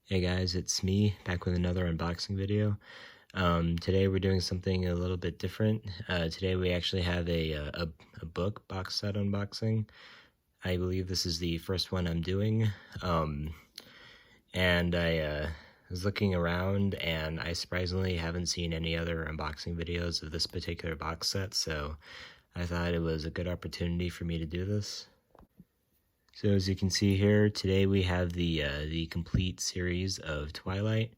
Hey guys, it's me, back with another unboxing video. Today we're doing something a little bit different. Today we actually have a book box set unboxing. I believe this is the first one I'm doing. And I was looking around and I surprisingly haven't seen any other unboxing videos of this particular box set, so I thought it was a good opportunity for me to do this. So as you can see here, today we have the complete series of Twilight.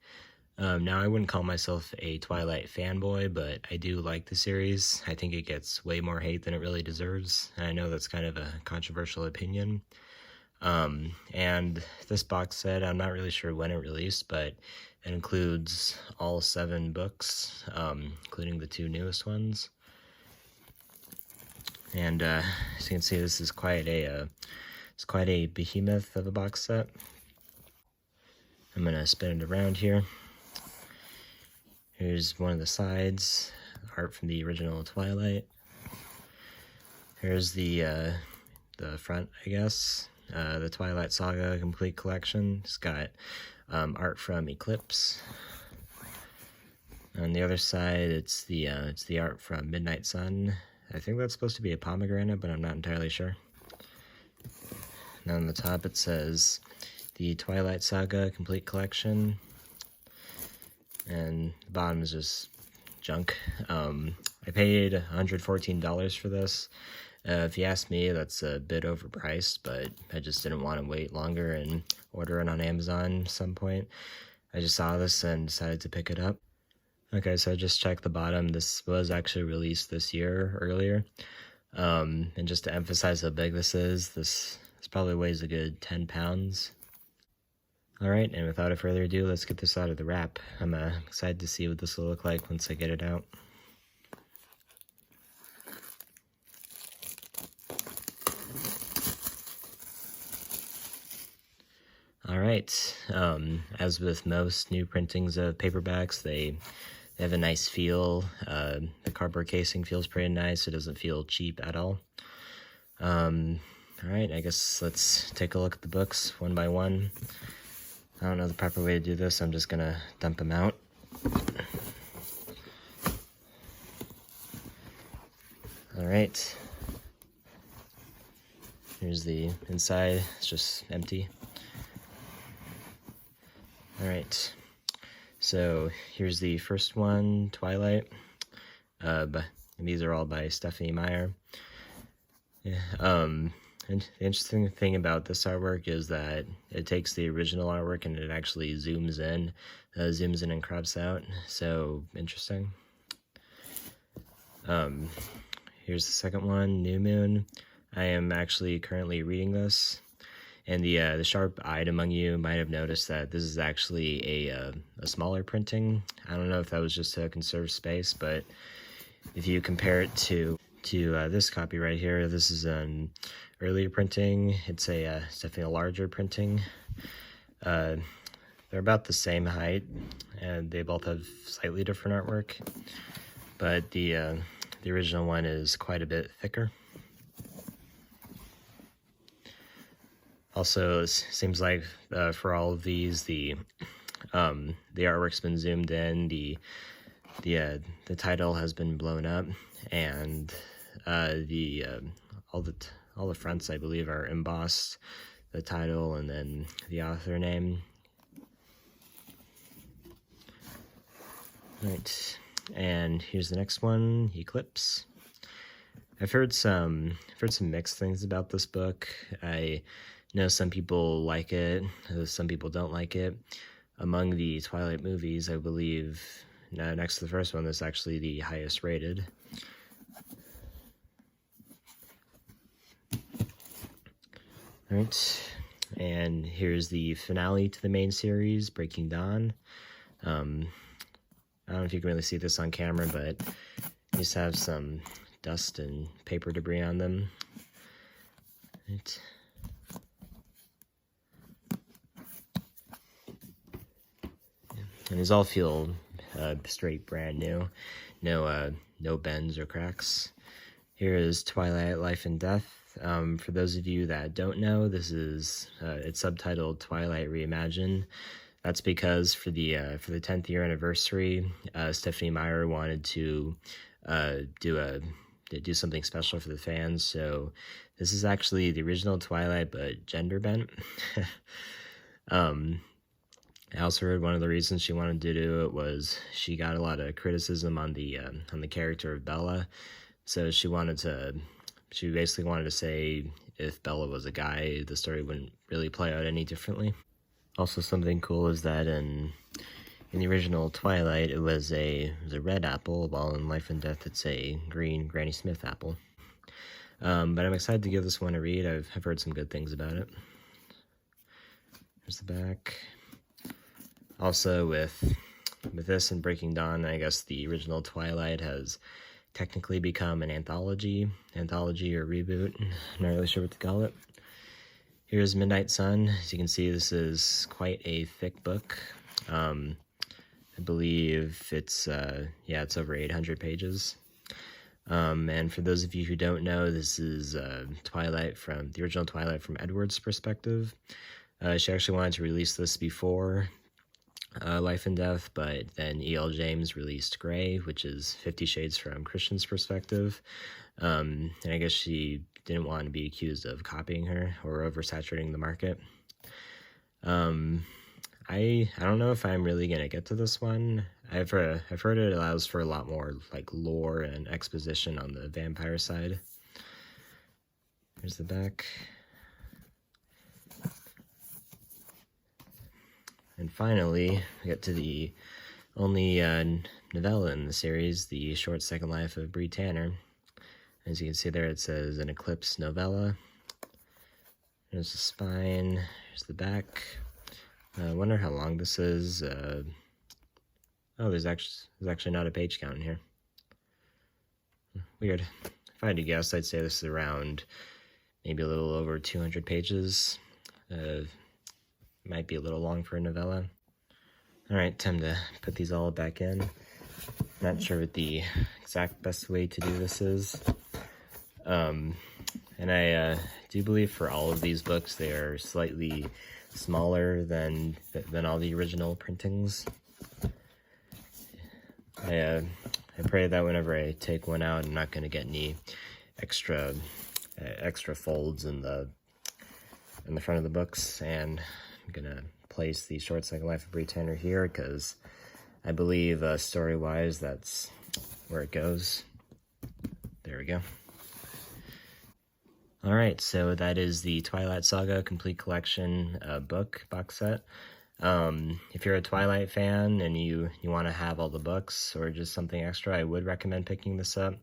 Now, I wouldn't call myself a Twilight fanboy, but I do like the series. I think it gets way more hate than it really deserves, and I know that's kind of a controversial opinion. And this box set, I'm not really sure when it released, but it includes all 7 books, including the 2 newest ones. And as you can see, this is quite a behemoth of a box set. I'm gonna spin it around here. Here's one of the sides, art from the original Twilight. Here's the front, I guess, the Twilight Saga complete collection. It's got art from Eclipse. On the other side, it's the art from Midnight Sun. I think that's supposed to be a pomegranate, but I'm not entirely sure. And on the top it says the Twilight Saga complete collection, and the bottom is just junk. I paid $114 for this. If you ask me, that's a bit overpriced, but I just didn't want to wait longer and order it on Amazon at some point. I just saw this and decided to pick it up. Okay, so I just checked the bottom. This was actually released this year, earlier. And just to emphasize how big this probably weighs a good 10 pounds. Alright, and without further ado, let's get this out of the wrap. I'm excited to see what this will look like once I get it out. Alright, as with most new printings of paperbacks, they have a nice feel. The cardboard casing feels pretty nice. It doesn't feel cheap at all. Alright, I guess let's take a look at the books one by one. I don't know the proper way to do this. I'm just gonna dump them out. Alright. Here's the inside. It's just empty. Alright. So here's the first one, Twilight. But these are all by Stephanie Meyer. Yeah, and the interesting thing about this artwork is that it takes the original artwork and it actually zooms in and crops out. So interesting. Here's the second one, New Moon. I am actually currently reading this, and the sharp-eyed among you might have noticed that this is actually a smaller printing. I don't know if that was just to conserve space, but if you compare it to this copy right here, this is an earlier printing. It's definitely a larger printing. They're about the same height, and they both have slightly different artwork, but the original one is quite a bit thicker. Also, it seems like for all of these, the artwork's been zoomed in, the title has been blown up, and all the fronts, I believe, are embossed, the title and then the author name. Right, and here's the next one, Eclipse. I've heard some mixed things about this book. I know some people like it, some people don't like it. Among the Twilight movies, I believe, next to the first one, this is actually the highest rated. Alright, and here's the finale to the main series, Breaking Dawn. I don't know if you can really see this on camera, but these have some dust and paper debris on them. Right. And these all feel straight brand new. No bends or cracks. Here is Twilight, Life and Death. For those of you that don't know, this is it's subtitled Twilight Reimagined. That's because for the 10th year anniversary, Stephanie Meyer wanted to do something special for the fans. So this is actually the original Twilight, but gender bent. I also heard one of the reasons she wanted to do it was she got a lot of criticism on the character of Bella. So she basically wanted to say if Bella was a guy, the story wouldn't really play out any differently. Also, something cool is that in the original Twilight, it was a red apple, while in Life and Death, it's a green Granny Smith apple. But I'm excited to give this one a read. I've heard some good things about it. Here's the back. Also, with this and Breaking Dawn, I guess the original Twilight has technically become an anthology or reboot. I'm not really sure what to call it. Here's Midnight Sun. As you can see, this is quite a thick book. I believe it's over 800 pages. And for those of you who don't know, this is the original Twilight from Edward's perspective. She actually wanted to release this before Life and Death, but then E.L. James released Grey, which is 50 Shades from Christian's perspective. And I guess she didn't want to be accused of copying her or oversaturating the market. I don't know if I'm really gonna get to this one. I've heard it allows for a lot more like lore and exposition on the vampire side. Here's the back. And finally, we get to the only novella in the series, The Short Second Life of Bree Tanner. As you can see there, it says an Eclipse novella. There's the spine, here's the back. I wonder how long this is. Oh, there's actually not a page count in here. Weird. If I had to guess, I'd say this is around maybe a little over 200 pages. Might be a little long for a novella. Alright, time to put these all back in. Not sure what the exact best way to do this is. And I do believe for all of these books, they are slightly smaller than all the original printings. I pray that whenever I take one out, I'm not going to get any extra folds in the front of the books, and I'm gonna place The Short Second Life of Bree Tanner here because I believe story-wise that's where it goes. There we go. Alright, so that is the Twilight Saga Complete Collection box set. If you're a Twilight fan and you want to have all the books or just something extra, I would recommend picking this up.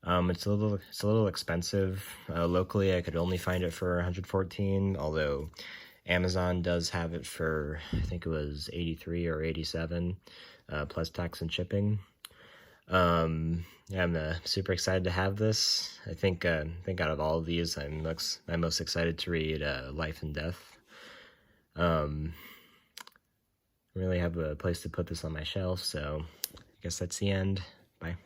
It's a little expensive. Locally, I could only find it for $114, although Amazon does have it for, I think it was $83 or $87, plus tax and shipping. Yeah, I'm super excited to have this. I think out of all of these, I'm most excited to read Life and Death. Really have a place to put this on my shelf, so I guess that's the end. Bye.